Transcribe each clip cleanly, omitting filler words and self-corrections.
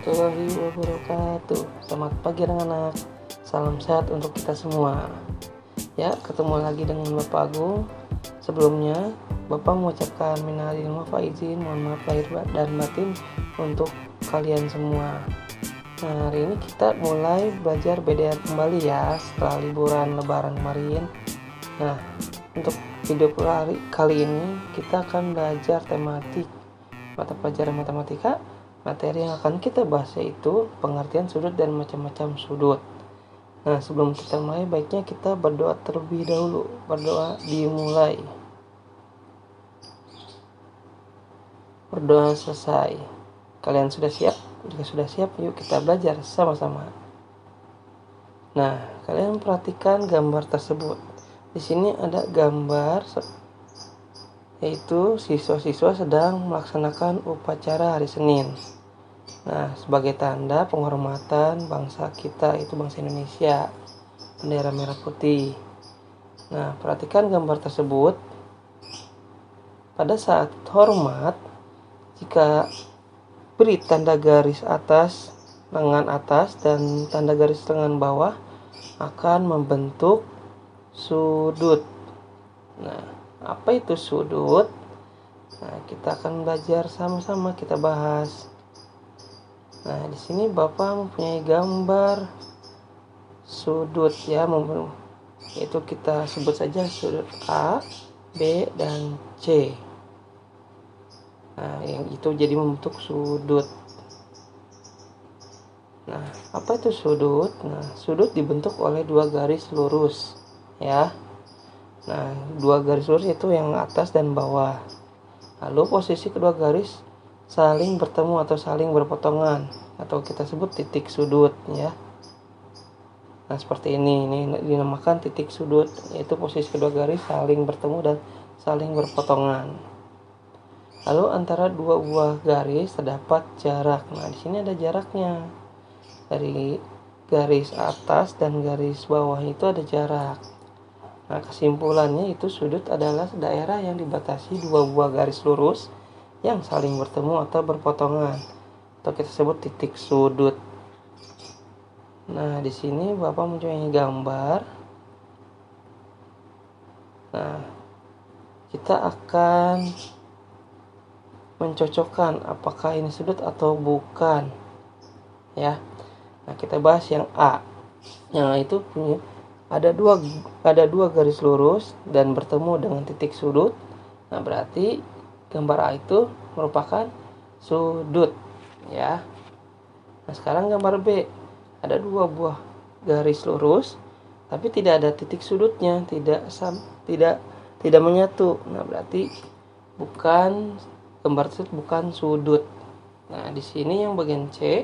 warahmatullahi wabarakatuh. Selamat pagi anak-anak. Salam sehat untuk kita semua. Ya, ketemu lagi dengan Bapak Agung. Sebelumnya, Bapak mengucapkan minal aidin wal faizin, mohon maaf lahir dan batin untuk kalian semua. Nah, hari ini kita mulai belajar BDR kembali ya setelah liburan lebaran kemarin. Nah, untuk video kali ini kita akan belajar tematik mata pelajaran matematika. Materi yang akan kita bahas yaitu pengertian sudut dan macam-macam sudut. Nah, sebelum kita mulai, baiknya kita berdoa terlebih dahulu. Berdoa dimulai. Berdoa selesai. Kalian sudah siap? Jika sudah siap, yuk kita belajar sama-sama. Nah, kalian perhatikan gambar tersebut. Di sini ada gambar yaitu siswa-siswa sedang melaksanakan upacara hari Senin. Nah, sebagai tanda penghormatan bangsa kita, itu bangsa Indonesia, bendera merah putih. Nah, perhatikan gambar tersebut. Pada saat hormat, jika beri tanda garis atas, lengan atas, dan tanda garis lengan bawah, akan membentuk sudut. Nah, apa itu sudut? Nah, kita akan belajar sama-sama, kita bahas. Nah, di sini Bapak mempunyai gambar sudut ya, yaitu kita sebut saja sudut A, B, dan C. Nah, yang itu jadi membentuk sudut. Nah, apa itu sudut? Nah, sudut dibentuk oleh dua garis lurus ya. Nah, dua garis lurus itu yang atas dan bawah. Lalu posisi kedua garis saling bertemu atau saling berpotongan, atau kita sebut titik sudut ya. Nah, seperti ini dinamakan titik sudut, yaitu posisi kedua garis saling bertemu dan saling berpotongan. Lalu antara dua buah garis terdapat jarak. Nah, di sini ada jaraknya. Dari garis atas dan garis bawah itu ada jarak. Nah, kesimpulannya itu sudut adalah daerah yang dibatasi dua buah garis lurus yang saling bertemu atau berpotongan, atau kita sebut titik sudut. Nah, di sini Bapak mempunyai gambar. Nah, kita akan mencocokkan apakah ini sudut atau bukan ya. Nah, kita bahas yang A. Yang itu punya ada dua garis lurus dan bertemu dengan titik sudut. Nah, berarti gambar A itu merupakan sudut ya. Nah, sekarang gambar B. Ada dua buah garis lurus tapi tidak ada titik sudutnya, tidak menyatu. Nah, berarti gambar tersebut bukan sudut. Nah, di sini yang bagian C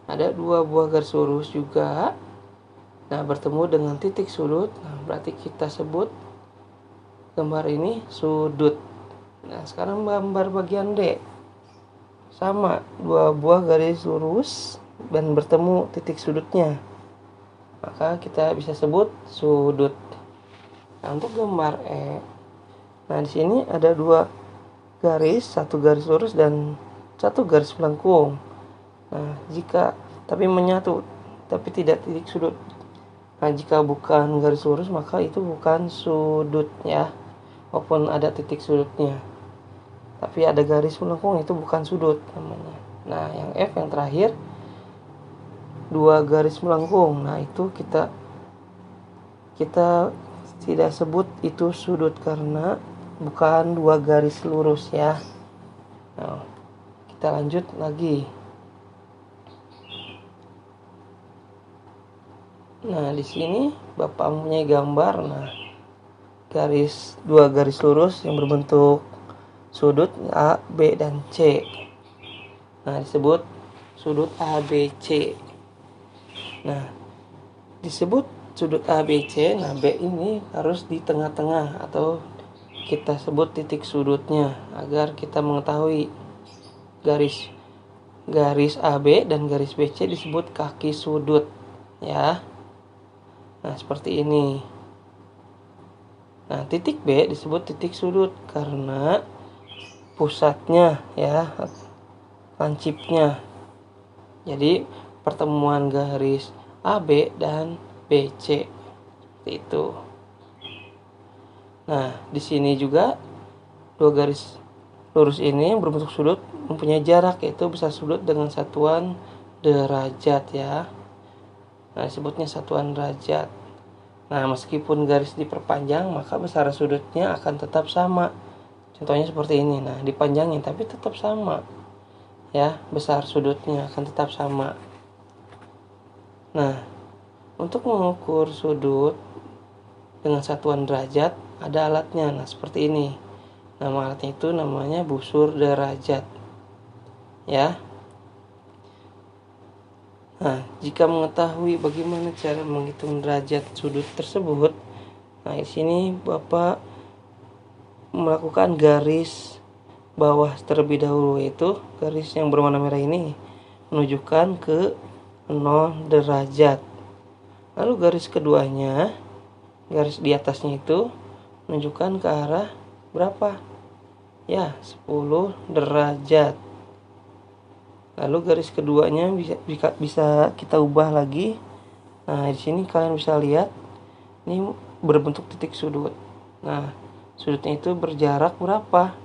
ada dua buah garis lurus juga. Nah, bertemu dengan titik sudut. Nah, berarti kita sebut gambar ini sudut. Nah, sekarang gambar bagian D. Sama, dua buah garis lurus dan bertemu titik sudutnya. Maka kita bisa sebut sudut. Nah, untuk gambar E. Nah, di sini ada dua garis, satu garis lurus dan satu garis melengkung. Nah, tapi menyatu, tapi tidak titik sudut. Nah, jika bukan garis lurus maka itu bukan sudut ya, walaupun ada titik sudutnya. Tapi ada garis melengkung, itu bukan sudut namanya. Nah, yang F yang terakhir, dua garis melengkung. Nah, itu kita tidak sebut itu sudut karena bukan dua garis lurus ya. Nah, kita lanjut lagi. Nah, di sini Bapak mempunyai gambar. Nah, dua garis lurus yang berbentuk sudut A, B, dan C. Nah, disebut sudut ABC. Nah, disebut sudut ABC. Nah, B ini harus di tengah-tengah atau kita sebut titik sudutnya agar kita mengetahui garis AB dan garis BC disebut kaki sudut ya. Nah, seperti ini. Nah, titik B disebut titik sudut karena pusatnya ya, lancipnya Jadi pertemuan garis AB dan BC seperti itu. Nah, di sini juga dua garis lurus ini yang berbentuk sudut mempunyai jarak, yaitu besar sudut dengan satuan derajat ya. Nah, disebutnya satuan derajat. Nah, meskipun garis diperpanjang, maka besar sudutnya akan tetap sama. Contohnya seperti ini. Nah, dipanjangin tapi tetap sama. Ya, besar sudutnya akan tetap sama. Nah, untuk mengukur sudut dengan satuan derajat ada alatnya. Nah, seperti ini. Nama alatnya itu namanya busur derajat. Ya. Nah, jika mengetahui bagaimana cara menghitung derajat sudut tersebut, nah di sini Bapak melakukan garis bawah terlebih dahulu, yaitu garis yang berwarna merah ini menunjukkan ke 0 derajat. Lalu garis keduanya, garis di atasnya itu menunjukkan ke arah berapa? Ya, 10 derajat. Lalu garis keduanya bisa kita ubah lagi. Nah, di sini kalian bisa lihat ini berbentuk titik sudut. Nah, sudutnya itu berjarak berapa?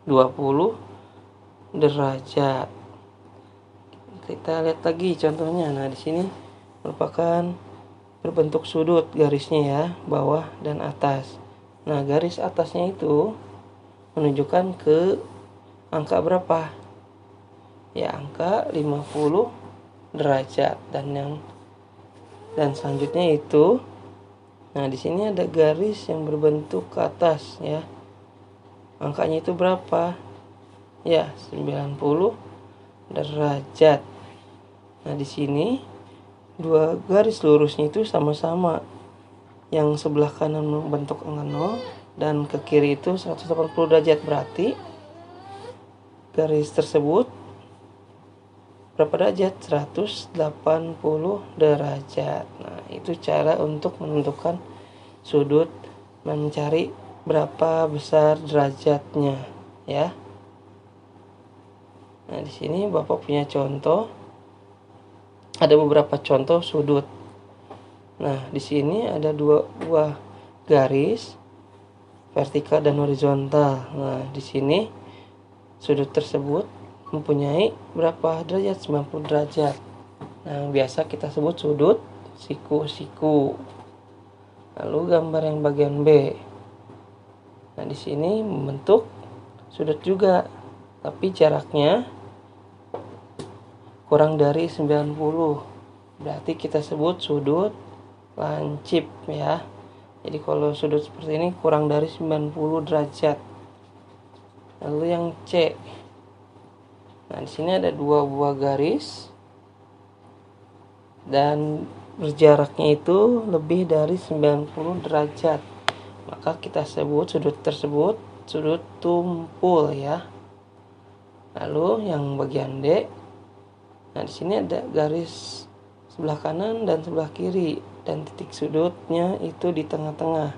20 derajat. Kita lihat lagi contohnya. Nah, di sini merupakan berbentuk sudut garisnya ya, bawah dan atas. Nah, garis atasnya itu menunjukkan ke angka berapa? Ya, angka 50 derajat. Dan selanjutnya itu, nah di sini ada garis yang berbentuk ke atas ya. Angkanya itu berapa? Ya, 90 derajat. Nah, di sini dua garis lurusnya itu sama-sama. Yang sebelah kanan membentuk angka 0 dan ke kiri itu 180 derajat. Berarti garis tersebut berapa derajat? 180 derajat. Nah, itu cara untuk menentukan sudut dan mencari berapa besar derajatnya ya. Nah, di sini Bapak punya contoh. Ada beberapa contoh sudut. Nah, di sini ada dua buah garis vertikal dan horizontal. Nah, di sini sudut tersebut mempunyai berapa derajat? 90 derajat. Nah, biasa kita sebut sudut siku-siku. Lalu gambar yang bagian B. Nah, di sini membentuk sudut juga, tapi jaraknya kurang dari 90. Berarti kita sebut sudut lancip ya. Jadi kalau sudut seperti ini kurang dari 90 derajat. Lalu yang C. Nah, di sini ada dua buah garis dan berjaraknya itu lebih dari 90 derajat. Maka kita sebut sudut tersebut sudut tumpul ya. Lalu yang bagian D. Nah, di sini ada garis sebelah kanan dan sebelah kiri dan titik sudutnya itu di tengah-tengah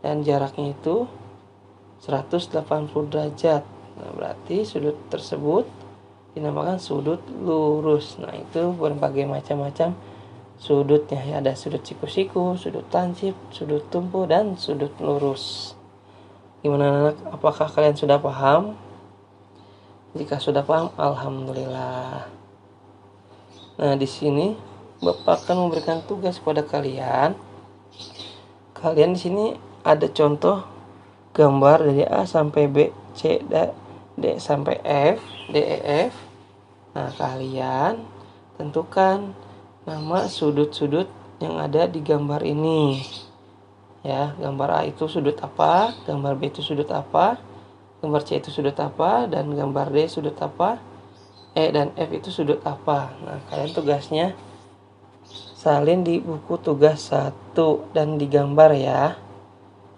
dan jaraknya itu 180 derajat. Nah, berarti sudut tersebut dinamakan sudut lurus. Nah, itu berbagai macam-macam sudutnya ya. Ada sudut siku-siku, sudut lancip, sudut tumpul, dan sudut lurus. Gimana anak? Apakah kalian sudah paham? Jika sudah paham, alhamdulillah. Nah, di sini Bapak akan memberikan tugas kepada kalian. Kalian di sini ada contoh gambar dari A sampai B, C, D sampai F, D, E, F. Nah, kalian tentukan nama sudut-sudut yang ada di gambar ini. Ya, gambar A itu sudut apa, gambar B itu sudut apa, gambar C itu sudut apa, dan gambar D sudut apa, E dan F itu sudut apa. Nah, kalian tugasnya salin di buku tugas 1 dan digambar ya.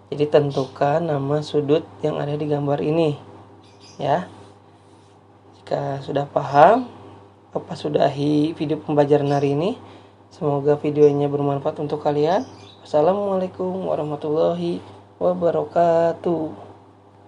Jadi tentukan nama sudut yang ada di gambar ini. Ya. Jika sudah paham, Bapak sudahi video pembelajaran hari ini. Semoga videonya bermanfaat untuk kalian. Wassalamualaikum warahmatullahi wabarakatuh.